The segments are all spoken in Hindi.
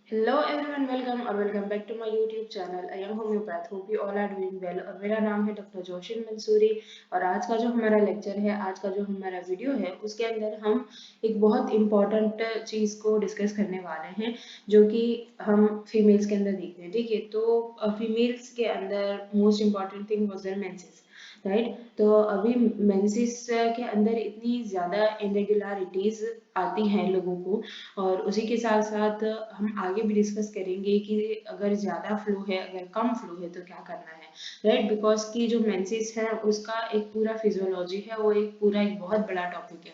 हेलो एवरीवन, वेलकम और welcome back to my YouTube channel I am homeopath. Hope you all are doing well. और मेरा नाम है डॉक्टर जोशिन मंसूरी। और आज का जो हमारा लेक्चर है, आज का जो हमारा वीडियो है, उसके अंदर हम एक बहुत इम्पॉर्टेंट चीज़ को डिस्कस करने वाले हैं, जो कि हम फीमेल्स के अंदर देखते हैं। ठीक है, तो फीमेल्स के अंदर most important thing was their menses, right. तो अभी मेंसेस के अंदर इतनी ज़्यादा इरेगुलरिटीज़ आती हैं लोगों को, और उसी के साथ साथ हम आगे भी डिस्कस करेंगे कि अगर ज़्यादा फ्लो है, अगर कम फ्लो है तो क्या करना है, राइट। बिकॉज की जो मेंसेस है उसका एक पूरा फिजियोलॉजी है, वो एक पूरा एक बहुत बड़ा टॉपिक है,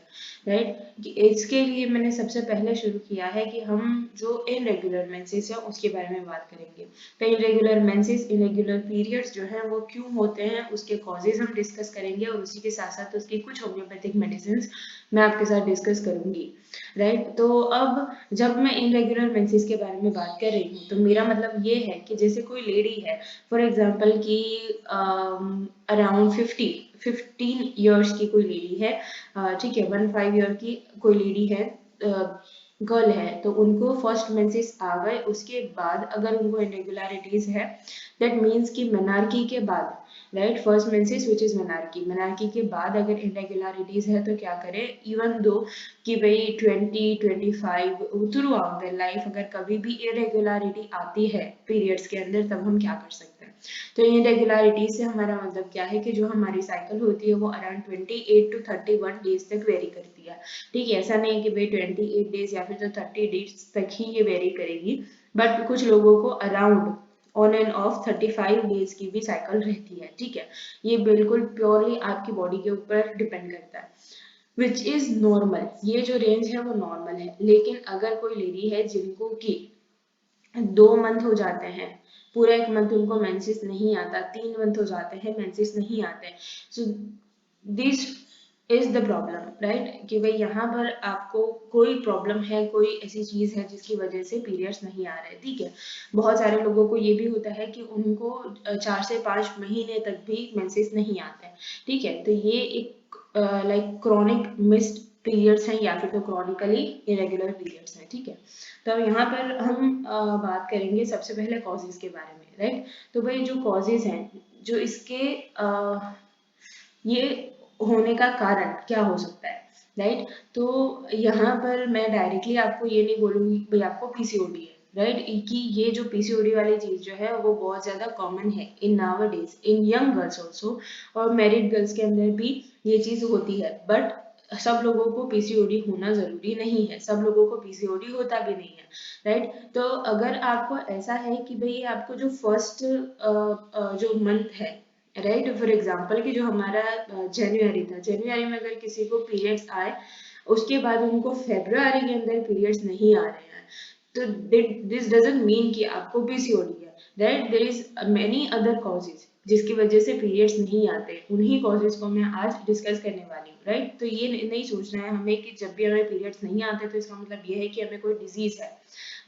राइट। इसके लिए मैंने सबसे पहले शुरू किया है कि हम जो इनरेगुलर मेंसेस है उसके बारे में बात करेंगे। तो इनरेगुलर मेंसेस, इनरेगुलर पीरियड्स जो है वो क्यों होते हैं, उसके कॉजेज हम डिस्कस करेंगे, और उसी के साथ साथ उसकी कुछ होम्योपैथिक मेडिसिन मैं आपके साथ डिस्कस करूंगी, राइट। तो अब जब मैं इनरेगुलर मेंसेस के बारे में बात कर रही हूँ, तो मेरा मतलब ये है कि जैसे कोई लेडी है, फॉर एग्जांपल कि अराउंड 15 ईयर्स की कोई लेडी है, ठीक है, 15 ईयर की कोई लेडी है, गर्ल है, तो उनको फर्स्ट मेंसेस आ गए। उसके बाद अगर उनको इरेगुलरिटीज है, दैट मीन्स कि मेनार्की के बाद, right, first menses which is menarche, menarche के बाद अगर इरेगुलरिटीज है तो क्या करें, इवन दो कि भाई 20-25 थ्रू आउट द लाइफ अगर कभी भी इरेगुलरिटी आती है पीरियड्स के अंदर, तब हम क्या कर सकते हैं। तो इरेगुलरिटी से हमारा मतलब क्या है कि जो हमारी साइकिल होती है वो अराउंड 28 to 31 डेज तक वेरी करती है। ठीक है, ऐसा नहीं है कि भाई 28 डेज या फिर तो 30 डेज तक ही ये वेरी करेगी, बट कुछ लोगों को around on end of 35 days की भी साइकिल रहती है। ठीक है, ये बिल्कुल प्योरली आपकी बॉडी के ऊपर डिपेंड करता है, विच इज नॉर्मल। ये जो रेंज है वो नॉर्मल है। लेकिन अगर कोई लेडी है जिनको कि 2 मंथ हो जाते हैं, पूरा एक मंथ उनको मेंसेस नहीं आता, 3 मंथ हो जाते हैं मेंसेस नहीं आते, so this is the problem, right. कि भाई यहाँ पर आपको कोई प्रॉब्लम है, कोई ऐसी चीज है जिसकी वजह से पीरियड्स नहीं आ रहे। ठीक है, बहुत सारे लोगों को ये भी होता है कि उनको 4 से 5 महीने तक भी मेंसेस नहीं आते। ठीक है, तो ये एक लाइक क्रॉनिक मिस्ड पीरियड्स हैं, या फिर तो क्रॉनिकली इरेगुलर पीरियड्स हैं। ठीक है, तो अब यहाँ पर हम बात करेंगे सबसे पहले कॉजेज के बारे में, राइट। तो भाई जो कॉजेज हैं, जो इसके ये होने का कारण क्या हो सकता है, राइट। तो यहाँ पर मैं डायरेक्टली आपको ये नहीं बोलूंगी कि भाई आपको पीसीओडी है, राइट, कि ये जो पीसीओडी वाली चीज जो है वो बहुत ज्यादा कॉमन है इन नाउअडेज इन यंग गर्ल्स ऑल्सो, और मैरिड गर्ल्स के अंदर भी ये चीज होती है। बट सब लोगों को पीसीओडी होना जरूरी नहीं है, सब लोगों को पीसीओडी होता भी नहीं है, राइट। तो अगर आपको ऐसा है कि भाई आपको जो फर्स्ट जो मंथ है, राइट, फॉर एग्जाम्पल कि जो हमारा जनवरी था, जनवरी में अगर किसी को पीरियड्स आए, उसके बाद उनको फेब्रुआरी के अंदर पीरियड्स नहीं आ रहे हैं, तो दिस डजंट मीन कि आपको पीसीओडी है, right. There is many other causes जिसकी वजह से पीरियड्स नहीं आते, उन्हीं कॉजेज को मैं आज डिस्कस करने वाली हूँ, राइट। तो ये नहीं सोचना है हमें कि जब भी हमें पीरियड्स नहीं आते तो इसका मतलब ये है कि हमें कोई डिजीज है,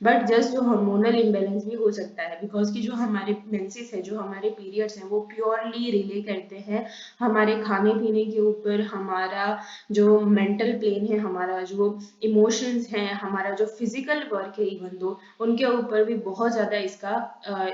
बट जस्ट जो हार्मोनल इम्बेलेंस भी हो सकता है, बिकॉज की जो हमारे मेंसेस है, जो हमारे पीरियड्स हैं, वो प्योरली रिले करते हैं हमारे खाने पीने के ऊपर, हमारा जो मेंटल प्लेन है, हमारा जो इमोशंस हैं, हमारा जो फिजिकल वर्क है, इवन दो उनके ऊपर भी बहुत ज़्यादा इसका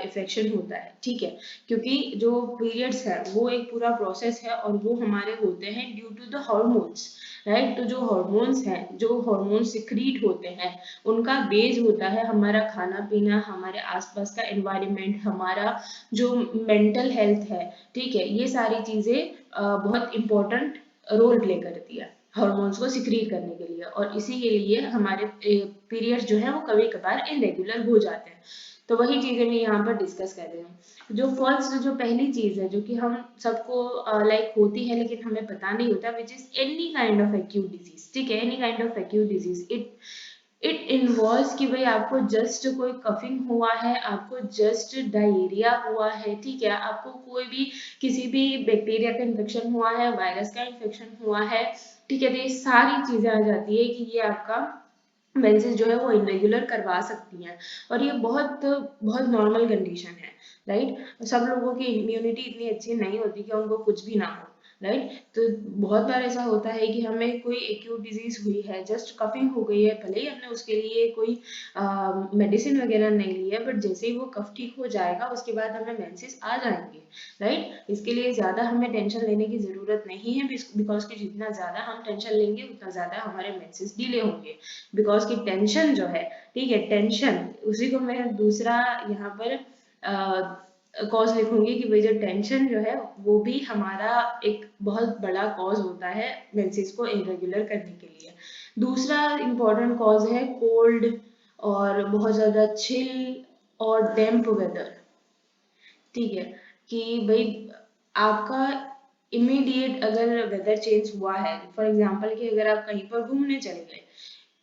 इफेक्शन होता है। ठीक है, क्योंकि जो पीरियड्स है वो एक पूरा प्रोसेस है, और वो हमारे होते हैं due to the hormones, right. तो जो हॉर्मोन्स हैं, जो हॉर्मोन सिक्रीट होते हैं, उनका बेस होता है हमारा खाना पीना, हमारे आसपास का एनवायरनमेंट, हमारा जो मेंटल हेल्थ है। ठीक है, ये सारी चीजें बहुत इंपॉर्टेंट रोल प्ले करती है हार्मोन्स को सिक्रीट करने के लिए, और इसी के लिए हमारे पीरियड्स जो है वो कभी कभार इरेगुलर हो जाते हैं। तो वही चीजें मैं यहाँ पर डिस्कस कर रही हूँ। जो फर्स्ट, जो पहली चीज है जो कि हम सबको लाइक होती है लेकिन हमें पता नहीं होता, which is any kind of acute disease. ठीक है, any kind of acute disease, it involves कि भाई आपको जस्ट कोई कफिंग हुआ है, आपको जस्ट डायरिया हुआ है, ठीक है, आपको कोई भी किसी भी बैक्टीरिया का इन्फेक्शन हुआ है, वायरस का इन्फेक्शन हुआ है, ठीक है, तो ये सारी चीजें आ जाती है कि ये आपका मेंसेस जो है वो इरेगुलर करवा सकती हैं, और ये बहुत बहुत नॉर्मल कंडीशन है, राइट। सब लोगों की इम्यूनिटी इतनी अच्छी नहीं होती कि उनको कुछ भी ना हो, राइट। तो बहुत बार ऐसा होता है कि हमें कोई एक्यूट डिजीज हुई है, जस्ट कफिंग हो गई है, भले ही हमने उसके लिए कोई मेडिसिन वगैरह नहीं ली है, बट जैसे ही वो कफ ठीक हो जाएगा उसके बाद हमें मेंसेस आ जाएंगे, राइट। इसके लिए ज़्यादा हमें टेंशन लेने की ज़रूरत नहीं है, बिकॉज कि जितना ज़्यादा हम टेंशन लेंगे उतना ज़्यादा हमारे मेंसेस डिले होंगे, बिकॉज कि टेंशन जो है, ठीक है, टेंशन, उसी को मैं दूसरा यहाँ पर कॉज लिखूंगी कि भाई जो टेंशन जो है वो भी हमारा एक बहुत बड़ा कॉज होता है मेंसेस को इरेगुलर करने के लिए। दूसरा इम्पोर्टेंट कॉज है कोल्ड और बहुत ज़्यादा चिल और डैम्प वेदर, ठीक है, कि भाई आपका इमीडिएट अगर वेदर चेंज हुआ है, फॉर एग्जांपल कि अगर आप कहीं पर घूमने चले गए,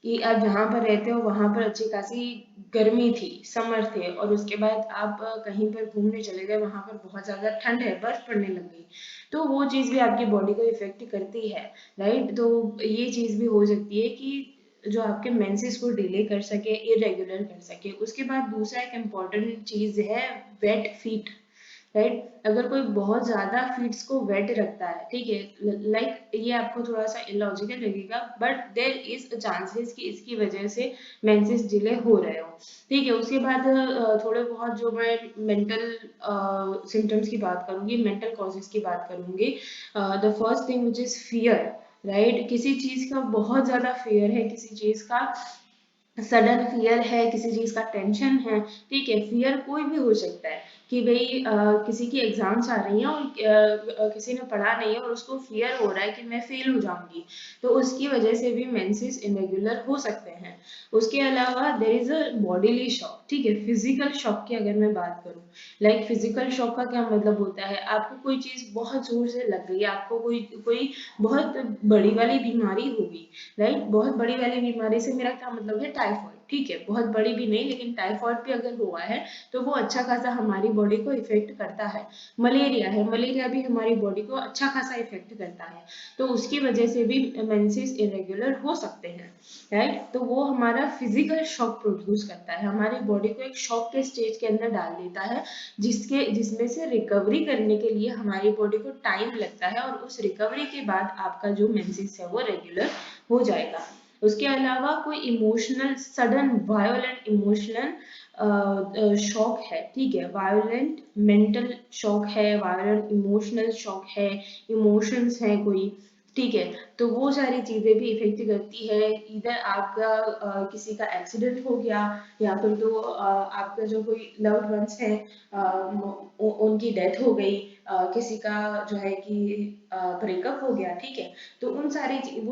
कि आप जहाँ पर रहते हो वहां पर अच्छी खासी गर्मी थी, समर थे, और उसके बाद आप कहीं पर घूमने चले गए, वहां पर बहुत ज्यादा ठंड है, बर्फ पड़ने लग गई, तो वो चीज भी आपकी बॉडी को इफेक्ट करती है, राइट। तो ये चीज भी हो सकती है कि जो आपके मेंसेस को डिले कर सके, इरेगुलर कर सके। उसके बाद दूसरा एक इम्पॉर्टेंट चीज है वेट फीट, राइट। अगर कोई बहुत ज्यादा फीड्स को वेट रखता है, ठीक है, लाइक ये आपको थोड़ा सा इलॉजिकल लगेगा, but there is a chances कि इसकी वजह से मेंसेस डिले हो रहे हो, ठीक है। उसके बाद थोड़े बहुत जो मैं मेंटल सिम्टम्स की बात करूंगी, मेंटल कॉजेस की बात करूंगी। The first thing which is fear, right. किसी चीज का बहुत ज्यादा फियर है, किसी चीज का सडन फियर है, किसी चीज का टेंशन है, ठीक है, फियर कोई भी हो सकता है कि भाई किसी की एग्जाम्स आ रही हैं और किसी ने पढ़ा नहीं है और उसको फियर हो रहा है कि मैं फेल हो जाऊंगी, तो उसकी वजह से भी मेंसेस इरेगुलर हो सकते हैं। उसके अलावा there is a bodily shock, ठीक है, फिजिकल शॉक की अगर मैं बात करूं, लाइक फिजिकल शॉक का क्या मतलब होता है, आपको कोई चीज बहुत जोर से लग गई, आपको कोई कोई बहुत बड़ी वाली बीमारी होगी, राइट। बहुत बड़ी वाली बीमारी से मेरा क्या मतलब है, टाइफॉइड, ठीक है, बहुत बड़ी भी नहीं, लेकिन टाइफॉइड भी अगर हुआ है तो वो अच्छा खासा हमारी बॉडी को इफेक्ट करता है। मलेरिया है, मलेरिया भी हमारी बॉडी को अच्छा खासा इफेक्ट करता है, तो उसकी वजह से भी मेंसेस इरेगुलर हो सकते हैं, राइट। तो वो हमारा फिजिकल शॉक प्रोड्यूस करता है, हमारी बॉडी को एक शॉक के स्टेज के अंदर डाल देता है, जिसमें से रिकवरी करने के लिए हमारी बॉडी को टाइम लगता है, और उस रिकवरी के बाद आपका जो मेंसेस है वो रेगुलर हो जाएगा। उसके अलावा कोई emotional sudden violent emotional shock है, ठीक है, वायोलेंट मेंटल शॉक है, वायोलेंट इमोशनल शॉक है, इमोशंस है कोई, ठीक है, तो वो सारी चीजें भी इफेक्ट करती है। इधर आपका किसी का एक्सीडेंट हो गया, या फिर तो आपका जो कोई लव्ड वंस है, उनकी डेथ हो गई, किसी का जो है कि ब्रेकअप हो गया, ठीक है, तो वो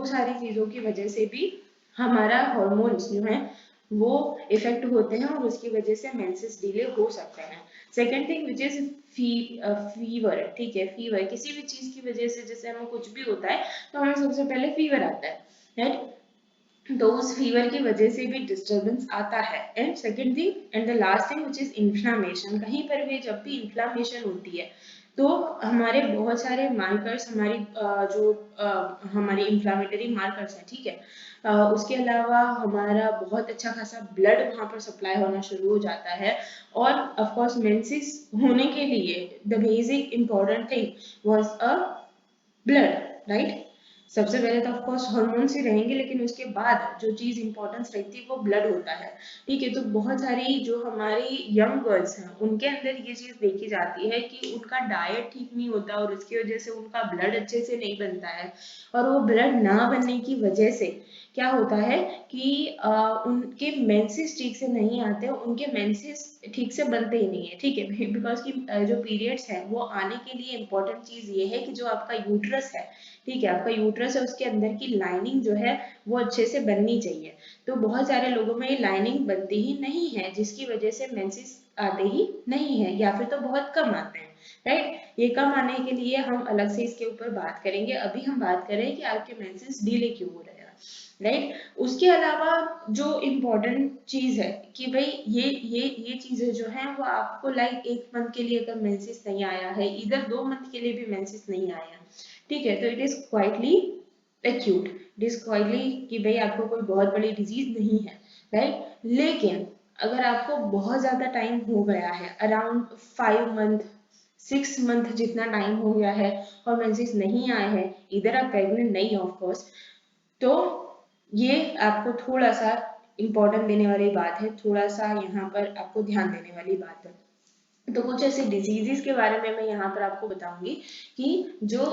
सारी चीजों की वजह से भी हमारा हॉर्मोन्स जो है वो इफेक्ट होते हैं, और उसकी वजह से मेंसेस डिले हो सकते हैं। Second thing which is fever, ठीक है, फीवर किसी भी चीज की वजह से, जैसे हमें कुछ भी होता है तो हमें सबसे पहले फीवर आता है, राइट। तो उस फीवर की वजह से भी डिस्टरबेंस आता है। And second thing and the last thing which is inflammation, कहीं पर भी जब भी इन्फ्लामेशन होती है तो हमारे बहुत सारे मार्कर्स, हमारी इन्फ्लामेटरी मार्कर्स हैं, ठीक है, उसके अलावा हमारा बहुत अच्छा खासा ब्लड वहां पर सप्लाई होना शुरू हो जाता है, और ऑफ कोर्स मेंसेस होने के लिए the basic important thing was a blood, right. सबसे पहले तो ऑफ कोर्स हार्मोन्स ही रहेंगे, लेकिन उसके बाद जो चीज इंपॉर्टेंस रहती है वो ब्लड होता है, ठीक है। तो बहुत सारी जो हमारी यंग गर्ल्स हैं उनके अंदर ये चीज देखी जाती है कि उनका डाइट ठीक नहीं होता, और उसकी वजह से उनका ब्लड अच्छे से नहीं बनता है, और वो ब्लड ना बनने की वजह से क्या होता है कि उनके मेंसेस ठीक से नहीं आते, उनके मेंसेस ठीक से बनते ही नहीं है, ठीक है, बिकॉज की जो पीरियड्स है वो आने के लिए इम्पोर्टेंट चीज ये है कि जो आपका यूट्रस है, ठीक है, आपका यूट्रस है, उसके अंदर की लाइनिंग जो है वो अच्छे से बननी चाहिए। तो बहुत सारे लोगों में ये लाइनिंग बनती ही नहीं है, जिसकी वजह से मेंसेस आते ही नहीं है, या फिर तो बहुत कम आते हैं, राइट। ये कम आने के लिए हम अलग से इसके ऊपर बात करेंगे, अभी हम बात करें कि आपके मेंसेस डिले क्यों हो रहे हैं, राइट। उसके अलावा जो इम्पोर्टेंट चीज है कि भाई ये चीजें जो है वो आपको लाइक एक मंथ के लिए अगर मेंसेस नहीं आया है, इधर 2 मंथ के लिए भी मेंसेस नहीं आया, ठीक है, तो it is quietly acute, it is quietly कि भाई आपको कोई बहुत बड़ी डिजीज नहीं है, राइट। लेकिन अगर आपको बहुत ज्यादा टाइम हो गया है, अराउंड 5 मंथ, 6 मंथ जितना टाइम हो गया है और मेंसेस नहीं आए हैं, इधर आप प्रेग्नेंट नहीं हो ऑफ कोर्स, तो ये आपको थोड़ा सा इम्पोर्टेंट देने वाली बात है, थोड़ा सा यहाँ पर आपको ध्यान देने वाली बात है। तो कुछ ऐसे डिजीजेस के बारे में मैं यहाँ पर आपको बताऊंगी कि जो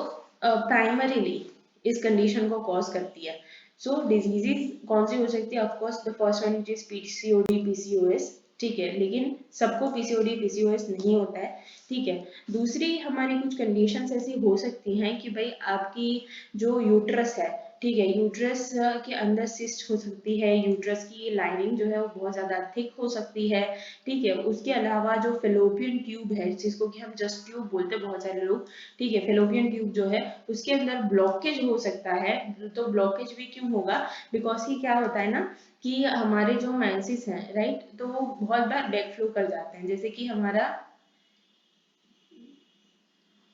प्राइमरीली इस कंडीशन को कॉज करती है। सो डिजीजेस कौन सी हो सकती है? Of course the first one is PCOD PCOS, ठीक है, लेकिन सबको पीसीओडी पीसीओएस नहीं होता है, ठीक है। दूसरी हमारी कुछ कंडीशंस ऐसी हो सकती हैं कि भाई आपकी जो यूट्रस है, ठीक है, यूट्रस के अंदर सिस्ट हो सकती है, यूट्रस की लाइनिंग जो है वो बहुत ज्यादा थिक हो सकती है, ठीक है। उसके अलावा जो फेलोपियन ट्यूब है, जिसको कि हम जस्ट ट्यूब बोलते हैं बहुत सारे लोग, ठीक है, फेलोपियन ट्यूब जो है उसके अंदर ब्लॉकेज हो सकता है। तो ब्लॉकेज भी क्यों होगा? बिकॉज कि क्या होता है ना कि हमारे जो मेंसेस हैं, राइट, तो वो बहुत बार बैक फ्लो कर जाते हैं, जैसे कि हमारा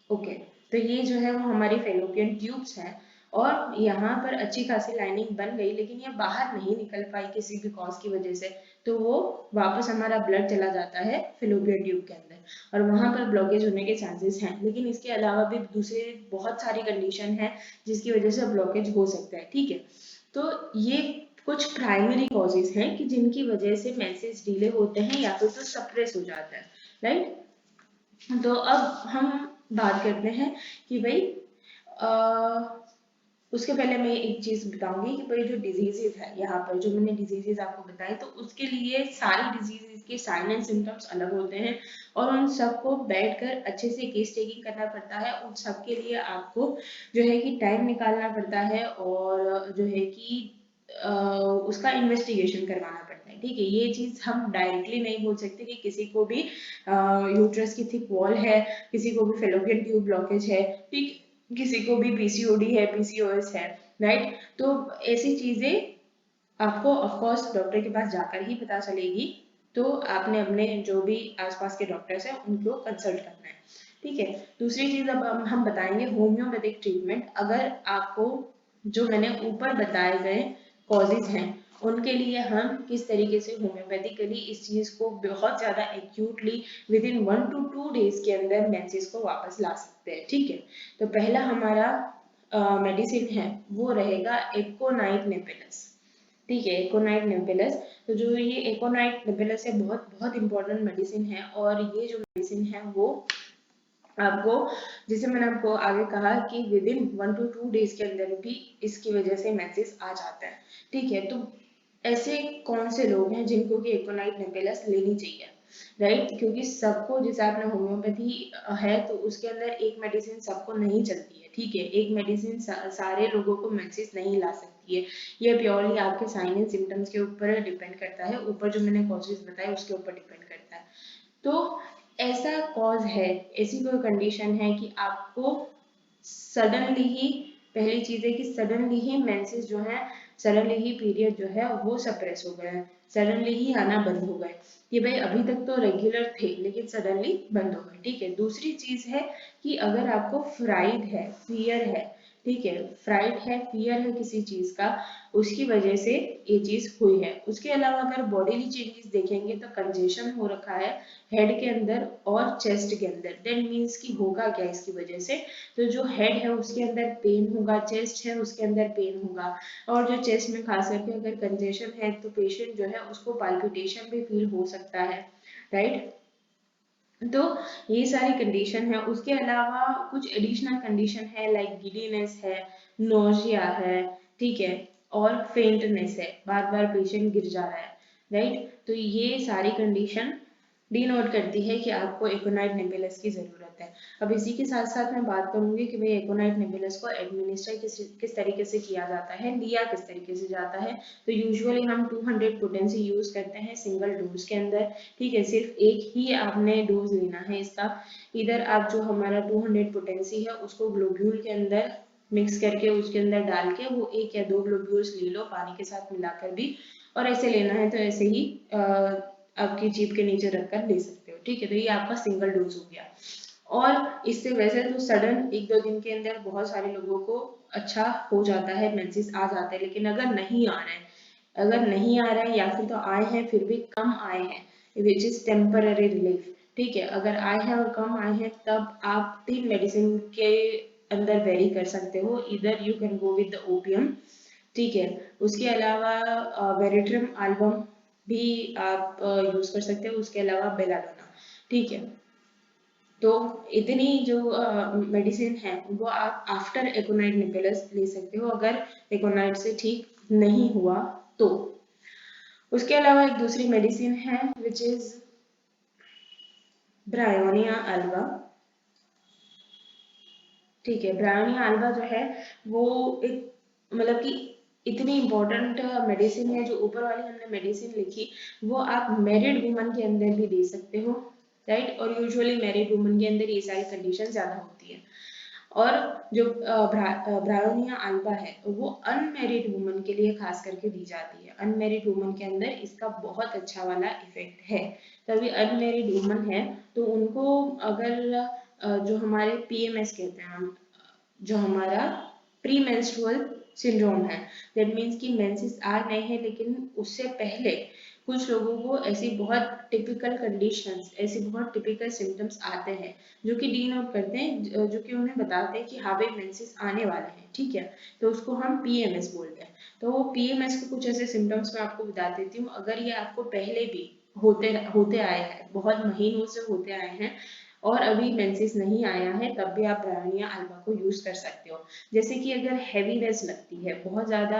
ओके, तो ये जो है वो हमारी फेलोपियन ट्यूब्स हैं और यहाँ पर अच्छी खासी लाइनिंग बन गई, लेकिन ये बाहर नहीं निकल पाई किसी भी कॉज की वजह से, तो वो वापस हमारा ब्लड चला जाता है फेलोपियन ट्यूब के अंदर और वहां पर ब्लॉकेज होने के चांसेस हैं। लेकिन इसके अलावा भी दूसरे बहुत सारी कंडीशन है जिसकी वजह से ब्लॉकेज हो सकता है, ठीक है। तो ये कुछ प्राइमरी कॉजेज हैं कि जिनकी वजह से मेंसेस डिले होते हैं या फिर तो सप्रेस हो जाता है, राइट। तो अब हम बात करते हैं कि भाई उसके पहले मैं एक चीज बताऊंगी कि भाई जो डिजीजेज है, यहाँ पर जो मैंने डिजीजेज आपको बताए, तो उसके लिए सारी डिजीजेज के साइन एंड सिम्टम्स अलग होते हैं और उन सबको बैठकर अच्छे से केस टेकिंग करना पड़ता है। उन सब के लिए आपको जो है कि टाइम निकालना पड़ता है और जो है कि उसका इन्वेस्टिगेशन करवाना पड़ता है, ठीक है। ये चीज हम डायरेक्टली नहीं बोल सकते कि किसी को भी यूट्रस की थिक वॉल है, किसी को भी फेलोपियन ट्यूब ब्लॉकेज है, ठीक, किसी को भी पीसीओडी है, पीसीओएस है, राइट। तो ऐसी चीजें आपको ऑफ कोर्स डॉक्टर के पास जाकर ही पता चलेगी, तो आपने अपने जो भी आसपास के डॉक्टर्स हैं उनको कंसल्ट करना है, ठीक है। दूसरी चीज अब हम बताएंगे होम्योपैथिक ट्रीटमेंट। अगर आपको जो मैंने ऊपर बताए गए कॉजेज हैं उनके लिए हम किस तरीके से होम्योपैथिकली इस चीज को बहुत ज्यादा actually with in 1 to 2 days के अंदर मेंसेस को वापस ला सकते हैं, ठीक है। तो पहला हमारा मेडिसिन है वो रहेगा एकोनाइट नेपेलस, ठीक है, एकोनाइट नेपेलस। तो जो ये एकोनाइट नेपेलस है बहुत बहुत इंपॉर्टेंट मेडिसिन है और ये जो मेडिसिन है वो आपको, जैसे मैंने आपको आगे कहा कि विद इन 1 to 2 डेज के अंदर भी इसकी वजह से मेंसेस आ जाता है, ठीक है। तो ऐसे कौन से लोग हैं जिनको कि एकोनाइट नेपेलस लेनी चाहिए, राइट, क्योंकि सबको, जैसे आपने होम्योपैथी है तो उसके अंदर एक मेडिसिन सबको नहीं चलती है, ठीक है। एक मेडिसिन सारे लोगों को मेंसेस नहीं ला सकती है। ये प्योरली आपके साइन एंड सिम्टम्स के ऊपर डिपेंड करता है, ऊपर जो मैंने कॉजेज बताए उसके ऊपर डिपेंड करता है। तो ऐसा कॉज है, ऐसी कोई कंडीशन है कि आपको सडनली ही, पहली चीज है कि सडनली ही मेंसेस जो है, सडनली ही पीरियड जो है वो सप्रेस हो गए, सडनली ही आना बंद हो गए, कि भाई अभी तक तो रेगुलर थे लेकिन सडनली बंद हो गए, ठीक है। दूसरी चीज है कि अगर आपको फ्राइड है, फियर है, ठीक है, फ्राइड है, फियर है किसी चीज का, उसकी वजह से ये चीज हुई है। उसके अलावा अगर बॉडीली चेंजेस देखेंगे तो कंजेशन हो रखा है हेड के अंदर और चेस्ट के अंदर, देट मीन्स कि होगा क्या इसकी वजह से? तो जो हेड है उसके अंदर पेन होगा, चेस्ट है उसके अंदर पेन होगा, और जो चेस्ट में खास करके अगर कंजेशन है तो पेशेंट जो है उसको पाल्पिटेशन भी फील हो सकता है, राइट। तो ये सारी कंडीशन है। उसके अलावा कुछ एडिशनल कंडीशन है लाइक गिडीनेस है, नोजिया है, ठीक है, और फेंटनेस है, बार बार पेशेंट गिर जा रहा है, राइट। तो ये सारी कंडीशन डिनोट करती है कि आपको एकोनाइट नेबुलस की जरूरत है। अब इसी के साथ साथ मैं बात करूंगी कि भाई एकोनाइट नेबुलस को एडमिनिस्टर किस तरीके से किया जाता है, लिया किस तरीके से जाता है। तो यूजुअली हम 200 पोटेंसी यूज करते हैं सिंगल डोज के अंदर, ठीक है। सिर्फ एक ही आपने डोज लेना है इसका। इधर आप जो हमारा 200 पोटेंसी है उसको ग्लोब्यूल के अंदर मिक्स करके उसके अंदर डाल के वो 1 या 2 ग्लोब्यूल्स ले लो पानी के साथ मिलाकर भी, और ऐसे लेना है तो ऐसे ही आपकी जीभ के नीचे रखकर ले सकते हो, ठीक है। तो ये आपका सिंगल डोज हो गया। और इससे वैसे तो सडन 1-2 दिन के अंदर बहुत सारे लोगों को अच्छा हो जाता है, मेंसेस आ जाते हैं, लेकिन अगर नहीं आ रहे हैं, अगर नहीं आ रहा है या फिर तो आए हैं फिर भी कम आए हैं, विच इज टेम्पररी रिलीफ, ठीक है, अगर आए हैं और कम आए हैं तब आप 3 मेडिसिन के अंदर वेरी कर सकते हो, इधर you can go with the opium. ठीक है, उसके अलावा वेरिट्रम एल्बम भी आप यूज कर सकते हो, उसके अलावा बेलाडोना। ठीक है, तो इतनी जो मेडिसिन है वो आप आफ्टर एकोनाइट निपेलस ले सकते हो अगर एकोनाइट से ठीक नहीं हुआ तो। उसके अलावा एक दूसरी मेडिसिन है विच इज ब्रायोनिया अल्वा। ठीक है, ब्रायोनिया अल्वा जो है वो एक मतलब कि इतनी इम्पोर्टेंट मेडिसिन है, जो ऊपर वाली हमने मेडिसिन लिखी वो आप मैरिड वुमन के अंदर भी दे सकते हो, राइट। और यूजुअली मैरिड वुमन के अंदर ये सारी कंडीशन ज्यादा होती है। और जो ब्रायोनिया अल्बा है वो अनमेरिड वुमन के लिए खास करके दी जाती है। अनमेरिड वुमन के अंदर इसका बहुत अच्छा वाला इफेक्ट है। तभी अनमेरिड वुमन है तो उनको अगर जो हमारे पीएमएस कहते हैं हम, जो हमारा प्री मेंस्ट्रुअल सिंड्रोम है, दैट मीन्स कि मेंसेस आ रहे हैं लेकिन उससे पहले कुछ लोगों को ऐसी बहुत टिपिकल कंडीशंस, ऐसी बहुत टिपिकल सिम्टम्स आते हैं जो कि डिनोट करते हैं, जो कि उन्हें बताते हैं कि हाँ भाई मेंसेस आने वाले हैं। ठीक है, तो उसको हम पीएमएस बोलते हैं। तो पीएमएस के कुछ ऐसे सिम्टम्स मैं आपको बता देती हूँ, अगर ये आपको पहले भी होते होते आए हैं, बहुत महीनों से होते आए हैं और अभी मेंसेस नहीं आया है, तब भी आप ब्रायोनिया अल्बा को यूज कर सकते हो। जैसे कि अगर हैवीनेस लगती है, बहुत ज्यादा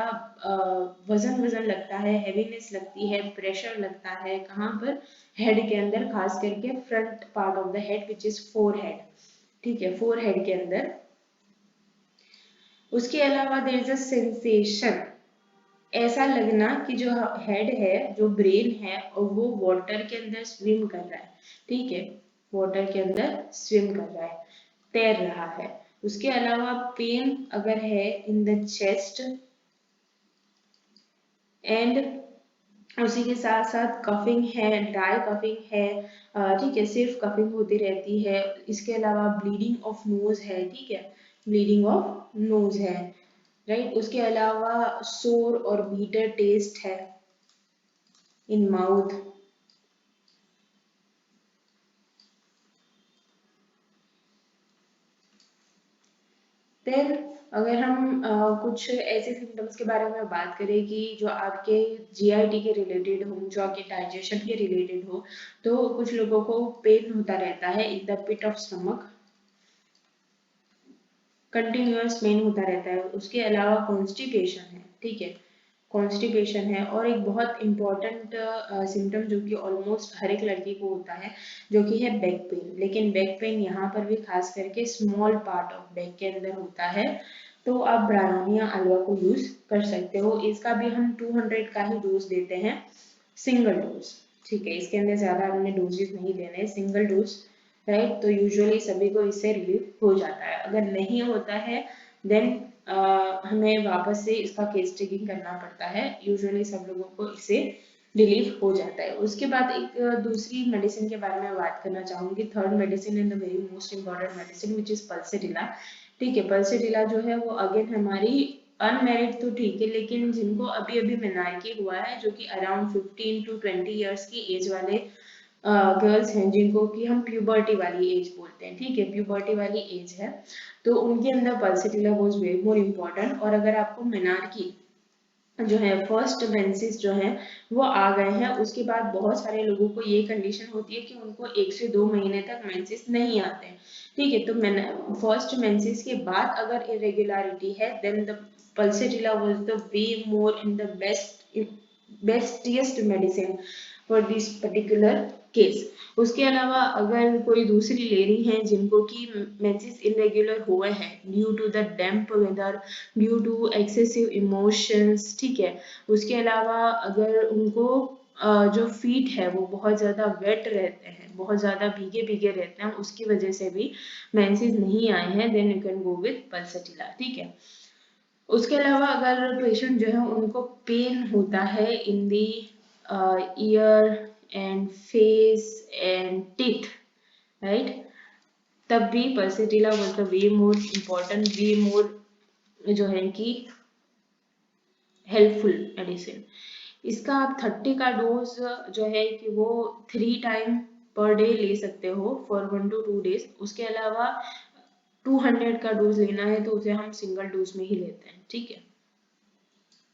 वजन वजन लगता है, हैवीनेस लगती है, प्रेशर लगता है, कहाँ पर, हेड के अंदर, खास करके front part of the head which is forehead. ठीक है, फोरहेड के अंदर। उसके अलावा देयर इज अ सेंसेशन, ऐसा लगना कि जो हेड है, जो ब्रेन है, और वो वाटर के अंदर स्विम कर रहा है। ठीक है, वाटर के अंदर स्विम कर रहा है, तैर रहा है। उसके अलावा पेन अगर है इन द चेस्ट एंड उसी के साथ साथ कफिंग है, ड्राई कफिंग है। ठीक है, सिर्फ कफिंग होती रहती है। इसके अलावा ब्लीडिंग ऑफ नोज है। ठीक है, ब्लीडिंग ऑफ नोज है, राइट। उसके अलावा सोर और बीटर टेस्ट है इन माउथ। देन अगर हम कुछ ऐसे सिम्टम्स के बारे में बात करें कि जो आपके जीआईटी के रिलेटेड हो, जो आपके डाइजेशन के रिलेटेड हो, तो कुछ लोगों को पेन होता रहता है in the pit of stomach, continuous pain होता रहता है। उसके अलावा कॉन्स्टिपेशन है। ठीक है, कॉन्स्टिपेशन है। और एक बहुत इंपॉर्टेंट सिम्टम जो कि ऑलमोस्ट हर एक लड़की को होता है, जो कि है बैक पेन। लेकिन बैक पेन यहाँ पर भी खास करके स्मॉल पार्ट ऑफ बैक के अंदर होता है, तो आप ब्रायोनिया अल्वा को यूज कर सकते हो। इसका भी हम 200 का ही डोज देते हैं, सिंगल डोज। ठीक है, इसके अंदर ज्यादा हमने डोजेस नहीं देने हैं, सिंगल डोज, राइट। तो यूजुअली सभी को इससे रिलीफ हो जाता है। अगर नहीं होता है देन हमें वापस से इसका केस टेकिंग करना पड़ता है। यूजुअली सब लोगों को इससे रिलीफ हो जाता है। उसके बाद एक दूसरी मेडिसिन के बारे में बात करना चाहूंगी, third medicine in the very most important medicine which is pulsatilla. ठीक है, पल्सेटिला जो है वो अगेन हमारी अनमेरिड तो ठीक है, लेकिन जिनको अभी अभी मेनार्की हुआ है, जो कि अराउंड 15 to 20 ईयर्स की एज वाले गर्ल्स हैं, जिनको कि हम प्यूबर्टी वाली एज बोलते हैं। ठीक है, प्यूबर्टी वाली एज है, तो उनके अंदर pulsatilla was very more important. और अगर आपको मेनार्की जो है, फर्स्ट मेंसेस जो है वो आ गए हैं, उसके बाद बहुत सारे लोगों को ये कंडीशन होती है कि उनको 1 से 2 महीने तक मेंसेस नहीं आते हैं। ठीक है, तो फर्स्ट मेंसेस के बाद अगर इरेगुलरिटी है then the pulsatilla was the way more in the bestiest medicine for this particular case. उसके अलावा अगर कोई दूसरी लेडी हैं जिनको कि मेंसेस इरेगुलर हुए हैं due to the damp weather, due to excessive emotions, ठीक है, उसके अलावा अगर उनको जो फीट है वो बहुत ज़्यादा वेट रहते हैं, बहुत ज़्यादा भीगे भीगे रहते हैं, उसकी वजह से भी मेंसेस नहीं आए हैं, then you can go with pulsatilla. ठीक है, उसके अलावा अगर पेशेंट जो है उनको पेन होता है in the ear and face and teeth, right, तब भी pulsatilla was the way more important, way more जो है कि हेल्पफुल मेडिसिन। इसका आप 30 का डोज जो है कि वो 3 टाइम पर डे ले सकते हो फॉर 1 to 2 डेज। उसके अलावा 200 का डोज लेना है तो उसे हम सिंगल डोज में ही लेते हैं, ठीक है।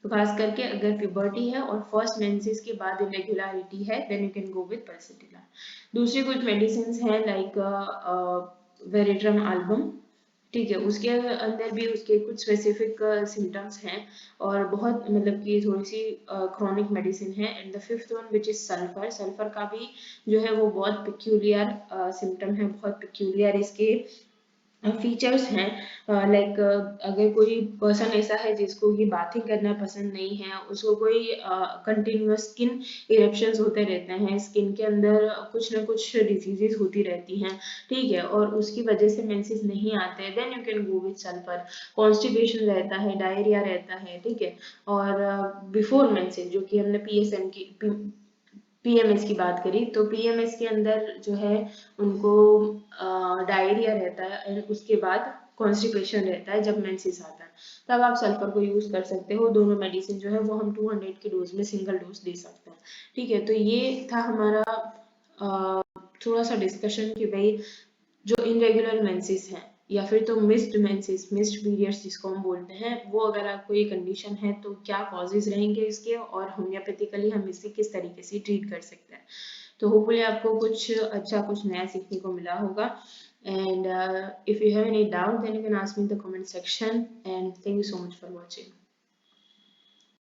तो खास करके अगर प्यूबर्टी है और फर्स्ट मेंसेस के बाद इरेगुलरिटी है then you can go with pulsatilla. दूसरी कुछ मेडिसिन हैं लाइक वेरेट्रम एल्बम, ठीक है, उसके अंदर भी उसके कुछ स्पेसिफिक सिम्टम्स हैं और बहुत मतलब कि थोड़ी सी क्रोनिक मेडिसिन है। And the fifth one which is sulphur. Sulphur का भी जो है वो बहुत पिक्यूलियर सिम्टम है, बहुत पिक्यूलियर इसके फीचर्स हैं। लाइक अगर कोई पर्सन ऐसा है जिसको कि बाथिंग करना पसंद नहीं है, उसको कोई कंटिन्यूअस स्किन इरेप्शंस होते रहते हैं, स्किन के अंदर कुछ ना कुछ डिजीजेस होती रहती हैं, ठीक है, और उसकी वजह से मेंसेस नहीं आते, then you can go with sulphur. Constipation रहता है, डायरिया रहता है, ठीक है, और बिफोर मेंसेस जो कि हमने पीएसएम की पीएमएस की बात करी, तो पीएमएस के अंदर जो है उनको डायरिया रहता है और उसके बाद कॉन्स्टिपेशन रहता है जब मेंसेस आता है, तब आप सल्फर को यूज कर सकते हो। दोनों मेडिसिन जो है वो हम 200 की डोज में सिंगल डोज दे सकते हैं, ठीक है। तो ये था हमारा थोड़ा सा डिस्कशन कि भाई जो इनरेगुलर मेंसेस हैं या फिर तो मिस्ड मेंसेस, मिस्ड पीरियड्स जिसको हम बोलते हैं, वो अगर आपको ये कंडीशन है तो क्या कॉजेज रहेंगे इसके और होम्योपैथिकली हम इसे किस तरीके से ट्रीट कर सकते हैं। तो होपफुली आपको कुछ अच्छा कुछ नया सीखने को मिला होगा। And if you have any doubt then you can ask me in the comment section and thank you so much for watching.